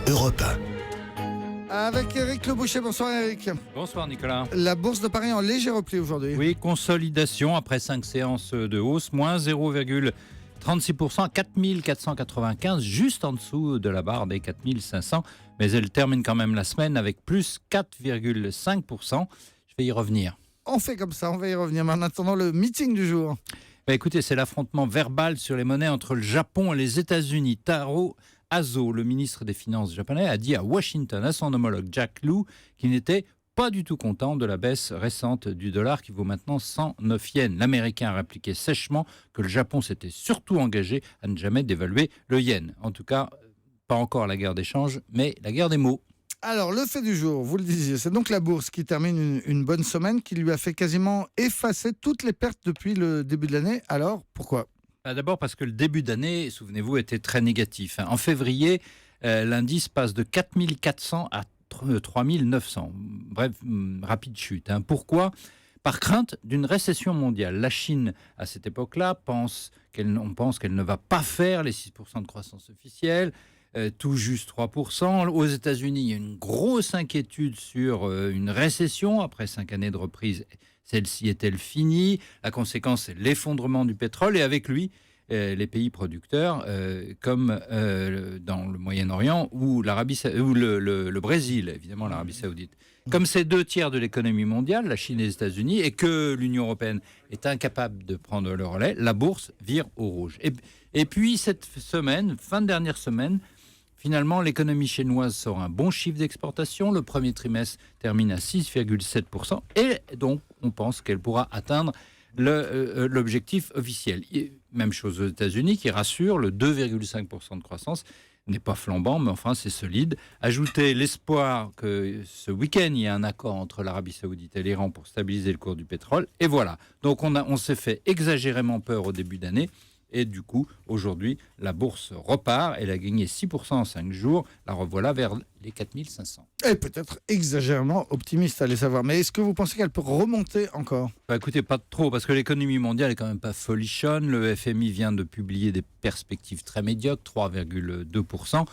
Europe 1. Avec Eric Le Boucher. Bonsoir Eric. Bonsoir Nicolas. La bourse de Paris en léger repli aujourd'hui. Oui, consolidation après 5 séances de hausse, moins 0,36%, 4495, juste en dessous de la barre des 4500. Mais elle termine quand même la semaine avec plus 4,5%. Je vais y revenir. On fait comme ça, on va y revenir. Mais en attendant, le meeting du jour. Écoutez, c'est l'affrontement verbal sur les monnaies entre le Japon et les États-Unis. Taro Aso, le ministre des Finances japonais, a dit à Washington, à son homologue Jack Lew, qu'il n'était pas du tout content de la baisse récente du dollar qui vaut maintenant 109 yens. L'Américain a répliqué sèchement que le Japon s'était surtout engagé à ne jamais dévaluer le yen. En tout cas, pas encore la guerre d'échange, mais la guerre des mots. Alors, le fait du jour, vous le disiez, c'est donc la bourse qui termine une bonne semaine qui lui a fait quasiment effacer toutes les pertes depuis le début de l'année. Alors, pourquoi ? D'abord parce que le début d'année, souvenez-vous, était très négatif. En février, l'indice passe de 4400 à 3900. Bref, rapide chute. Pourquoi ? Par crainte d'une récession mondiale. La Chine, à cette époque-là, pense qu'elle ne va pas faire les 6% de croissance officielle, tout juste 3%. Aux États-Unis, il y a une grosse inquiétude sur une récession après 5 années de reprise. Celle-ci est-elle finie ? La conséquence, c'est l'effondrement du pétrole et avec lui, les pays producteurs comme dans le Moyen-Orient ou le Brésil, évidemment l'Arabie Saoudite. Comme c'est 2/3 de l'économie mondiale, la Chine et les États-Unis, et que l'Union européenne est incapable de prendre le relais, la bourse vire au rouge. Et puis cette semaine, fin de dernière semaine, finalement, l'économie chinoise sort un bon chiffre d'exportation. Le premier trimestre termine à 6,7%. Et donc, on pense qu'elle pourra atteindre l'objectif officiel. Même chose aux États-Unis qui rassure, le 2,5% de croissance n'est pas flambant, mais enfin, c'est solide. Ajoutez l'espoir que ce week-end, il y a un accord entre l'Arabie Saoudite et l'Iran pour stabiliser le cours du pétrole. Et voilà. Donc, on s'est fait exagérément peur au début d'année. Et du coup, aujourd'hui, la bourse repart. Elle a gagné 6% en 5 jours. La revoilà vers les 4500. Et peut-être exagérément optimiste, allez savoir. Mais est-ce que vous pensez qu'elle peut remonter encore ? Écoutez, pas trop, parce que l'économie mondiale est quand même pas folichonne. Le FMI vient de publier des perspectives très médiocres, 3,2%.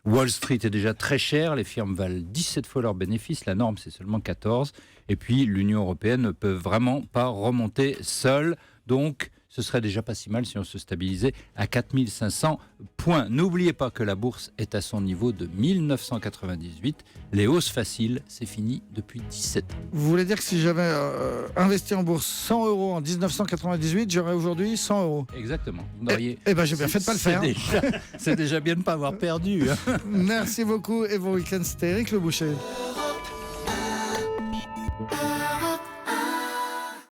Wall Street est déjà très cher. Les firmes valent 17 fois leurs bénéfices. La norme, c'est seulement 14. Et puis, l'Union européenne ne peut vraiment pas remonter seule. Donc, ce serait déjà pas si mal si on se stabilisait à 4500 points. N'oubliez pas que la bourse est à son niveau de 1998. Les hausses faciles, c'est fini depuis 17 ans. Vous voulez dire que si j'avais investi en bourse 100 € en 1998, j'aurais aujourd'hui 100 €. Exactement. J'ai bien fait de pas le faire. C'est déjà bien de ne pas avoir perdu. Merci beaucoup et bon week-end. C'était Eric Le Boucher.